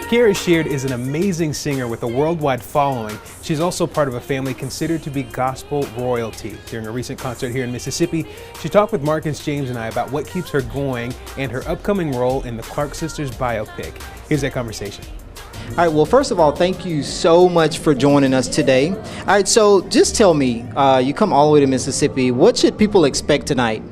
Kierra Sheard is an amazing singer with a worldwide following. She's also part of a family considered to be gospel royalty. During a recent concert here in Mississippi, she talked with Marcus, James, and I about what keeps her going and her upcoming role in the Clark Sisters Biopic. Here's that conversation. All right, well, first of all, thank you so much for joining us today. All right, so just tell me, you come all the way to Mississippi. What should people expect tonight?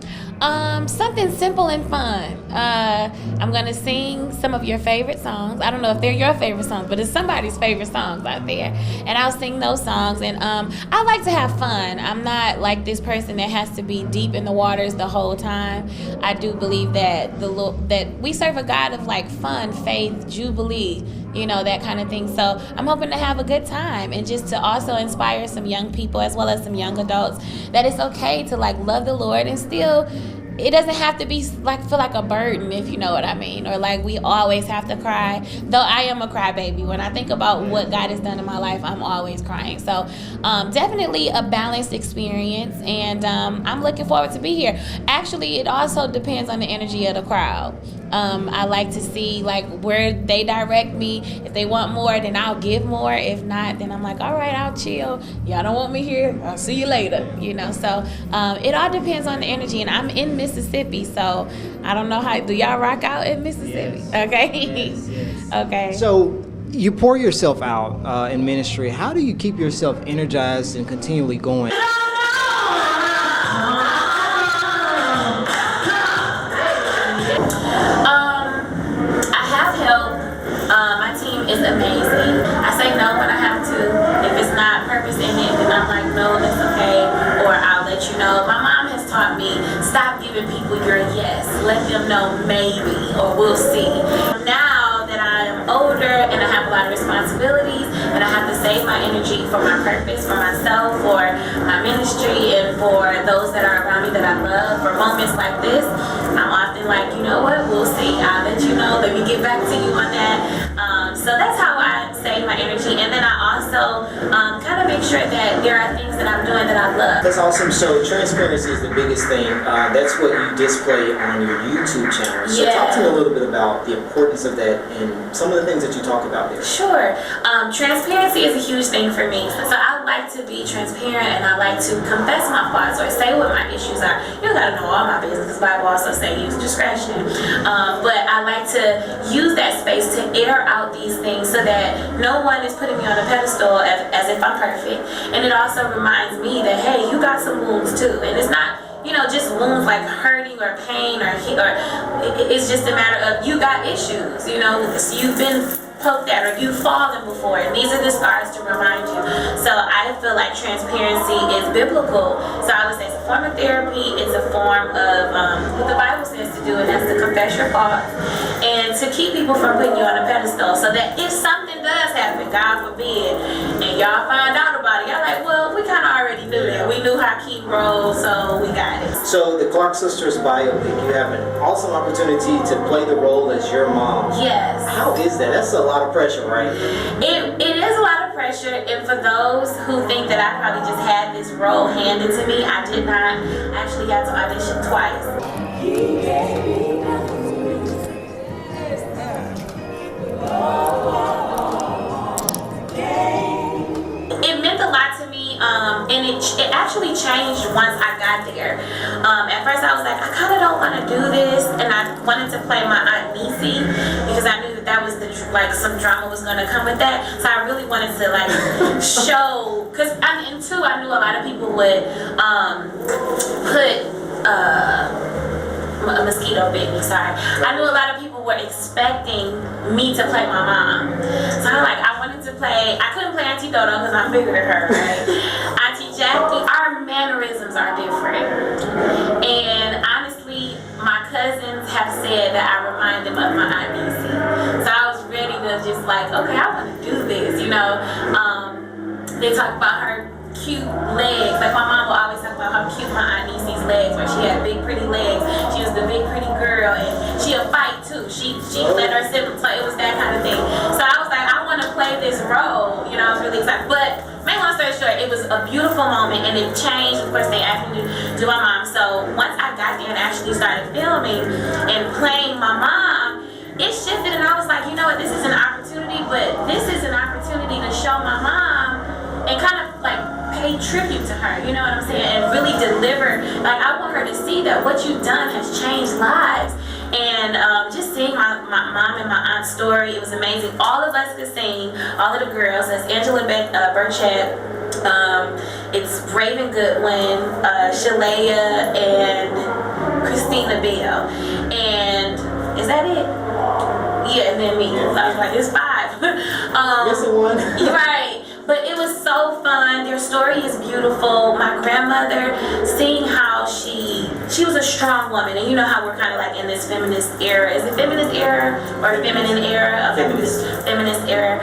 Something simple and fun. I'm going to sing some of your favorite songs. I don't know if they're your favorite songs, but it's somebody's favorite songs out there. And I'll sing those songs. And I like to have fun. I'm not like this person that has to be deep in the waters the whole time. I do believe that that we serve a God of like fun, faith, jubilee, you know, that kind of thing. So I'm hoping to have a good time and just to also inspire some young people as well as some young adults that it's okay to like love the Lord and still, it doesn't have to be like feel like a burden, if you know what I mean, or like we always have to cry. Though I am a crybaby. When I think about what God has done in my life, I'm always crying. So definitely a balanced experience, and I'm looking forward to be here. Actually, it also depends on the energy of the crowd. I like to see like where they direct me. If they want more, then I'll give more. If not, then I'm like, all right, I'll chill. Y'all don't want me here, I'll see you later, you know. So it all depends on the energy, and I'm in Mississippi, so I don't know how, do y'all rock out in Mississippi? Yes. Okay. Yes. Okay. So you pour yourself out in ministry. How do you keep yourself energized and continually going? Is amazing. I say no when I have to. If it's not purpose in it, then I'm like, no, that's okay, or I'll let you know. My mom has taught me, stop giving people your yes. Let them know maybe, or we'll see. Now that I am older and I have a lot of responsibilities and I have to save my energy for my purpose, for myself, for my ministry, and for those that are around me that I love, for moments like this, I'm often like, you know what, we'll see. I'll let you know. Let me get back to you on that. So that's how I save my energy, and then I also kind of make sure that there are things that I'm doing that I love. That's awesome. So transparency is the biggest thing. That's what you display on your YouTube channel. So talk to me a little bit about the importance of that and some of the things that you talk about there. Sure. Transparency is a huge thing for me. So I like to be transparent, and I like to confess my faults or say what my issues are. You don't gotta know all my business, because the Bible also say use discretion. But I like to use that space to air out these things so that no one is putting me on a pedestal as if I'm perfect. And it also reminds me that, hey, you got some wounds too. And it's not, you know, just wounds like hurting or pain or it's just a matter of you got issues, you know, you've been poked at or you've fallen before, and these are the scars to remind you. So I feel like transparency is biblical. So I would say it's a form of therapy. It's a form of what the Bible says to do, and that's to confess your faults and to keep people from putting you on a pedestal, so that if something does happen, God forbid, and y'all find out about it, y'all like, well, we kind of already knew that. We knew how Keith rolled, so we got it. So the Clark Sisters Biopic, you have an awesome opportunity to play the role as your mom. Yes. How is that? That's a lot of pressure, right? It is a lot of pressure, and for those who think that I probably just had this role handed to me, I did not. I actually had to audition twice. It meant a lot to me, and it actually changed once I got there. At first I was like, I kind of don't want to do this, and I wanted to play my Aunt Nisi because I knew that was like some drama was going to come with that. So I really wanted to like show, because I knew a lot of people would put a mosquito bit me, sorry. I knew a lot of people were expecting me to play my mom. So I'm like, I wanted to play, I couldn't play Auntie Dodo because I'm bigger than her, right? Auntie Jackie, our mannerisms are different. And honestly, my cousins have said that I remind them of my Aunt Nisi. So I was ready to just like, okay, I want to do this, you know. They talk about her cute legs. Like my mom will always talk about how cute my Aunt Nisi's legs were. She had big pretty legs. She was the big pretty girl, and she'll fight too. She let her siblings play. It was that kind of thing. So I was like, I want to play this role. You know, I was really excited. But make long story short, it was a beautiful moment, and it changed. Of course, they asked me to do my mom. So once I got there and actually started filming and playing my mom, it shifted, and I was like, you know what, this is an opportunity tribute to her, you know what I'm saying, and really deliver. Like, I want her to see that what you've done has changed lives. And just seeing my mom and my aunt's story, it was amazing. All of us could sing, all of the girls. That's Angela Burchett, it's Raven Goodwin, Shalea, and Christina Bell. And is that it? Yeah, and then me. So I was like, it's 5. Missing one. Right. But it was so fun. Their story is beautiful. My grandmother, seeing how she was a strong woman, and you know how we're kind of like in this feminist era. Is it feminist era or feminine era? Feminist era.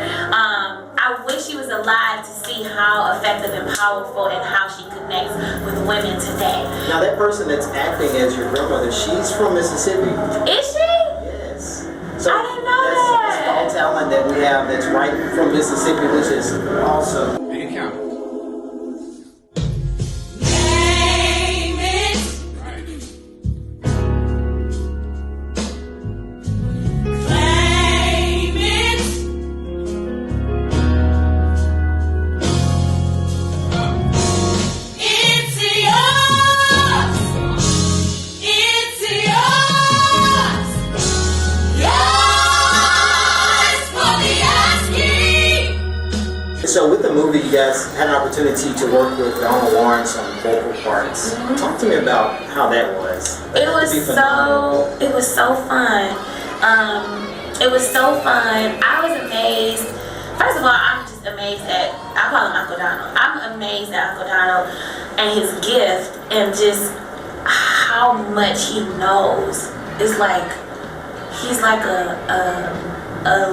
I wish she was alive to see how effective and powerful and how she connects with women today. Now that person that's acting as your grandmother, she's from Mississippi. Is she? Yes. So I didn't know that. That's all talent that we have that's right from Mississippi, which is awesome. Make it count. So with the movie, you guys had an opportunity to work with Donald Lawrence on vocal parts. Talk to me about how that was. It was so fun. It was so fun. I was amazed. First of all, I'm just amazed at, I call him Uncle Donald. I'm amazed at Uncle Donald and his gift and just how much he knows. It's like, he's like a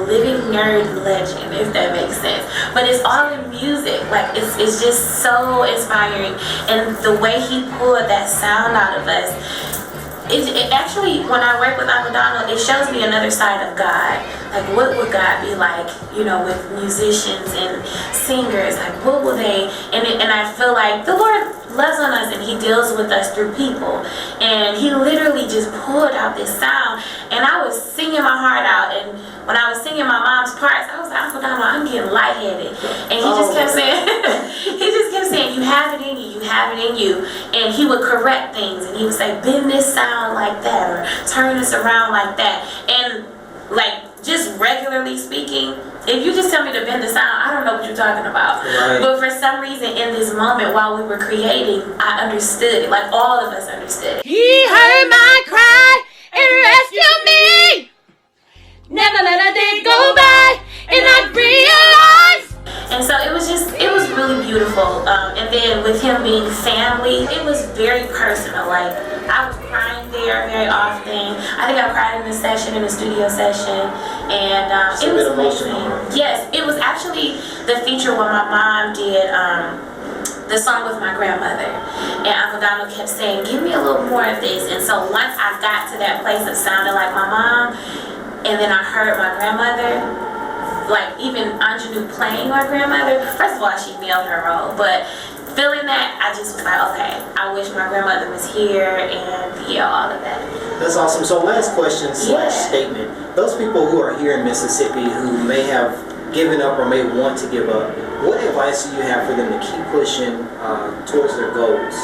living nerd legend, if that makes sense. But it's all in music. Like, it's just so inspiring. And the way he pulled that sound out of us, it actually, when I work with Uncle Donald, it shows me another side of God. Like, what would God be like, you know, with musicians and singers? Like, what will they, and I feel like the Lord loves on us and he deals with us through people. And he literally just pulled out this sound. And I was singing my heart out. And when I was singing my mom's parts, I was like, Uncle Donald, I'm getting lightheaded. And he just kept saying, you have it in you, you have it in you. And he would correct things. And he would say, bend this sound like that, or turn this around like that. And like, just regularly speaking, if you just tell me to bend the sound, I don't know what you're talking about. Right. But for some reason in this moment while we were creating, I understood it. Like, all of us understood it. He heard my cry and rescued me. Never let a day go by and I realized. And so it was really beautiful. And then with him being family, it was very personal. Like, I was crying there very often. I think I cried in the studio session. And it was amazing. Yes, it was actually the feature when my mom did the song with my grandmother. And Uncle Donald kept saying, give me a little more of this. And so once I got to that place of sounding like my mom, and then I heard my grandmother, like even Anjanou playing my grandmother, first of all, she nailed her role, but feeling that, I just was like, okay, I wish my grandmother was here, and yeah, all of that. That's awesome. So last question / statement. Those people who are here in Mississippi who may have given up or may want to give up, what advice do you have for them to keep pushing towards their goals?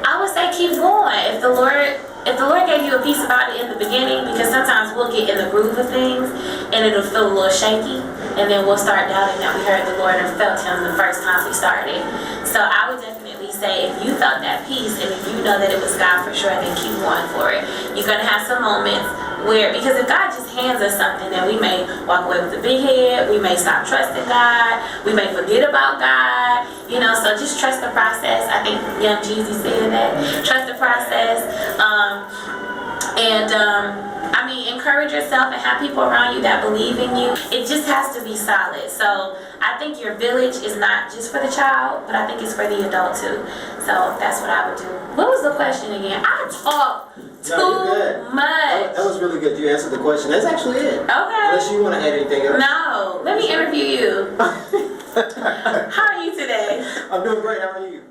I would say keep going. If the Lord gave you a piece about it in the beginning, because sometimes we'll get in the groove of things and it'll feel a little shaky, and then we'll start doubting that we heard the Lord or felt him the first time we started. So I would definitely say, if you felt that peace and if you know that it was God for sure, then keep going for it. You're going to have some moments where, because if God just hands us something, then we may walk away with a big head, we may stop trusting God, we may forget about God, you know, so just trust the process. I think Young Jeezy said that. Trust the process. I mean, encourage yourself and have people around you that believe in you. It just has to be solid. So I think your village is not just for the child, but I think it's for the adult too. So that's what I would do. What was the question again? I talk too much. That was really good. You answered the question. That's actually it. Okay. Unless you want to add anything else. No. Let me interview you. How are you today? I'm doing great. How are you?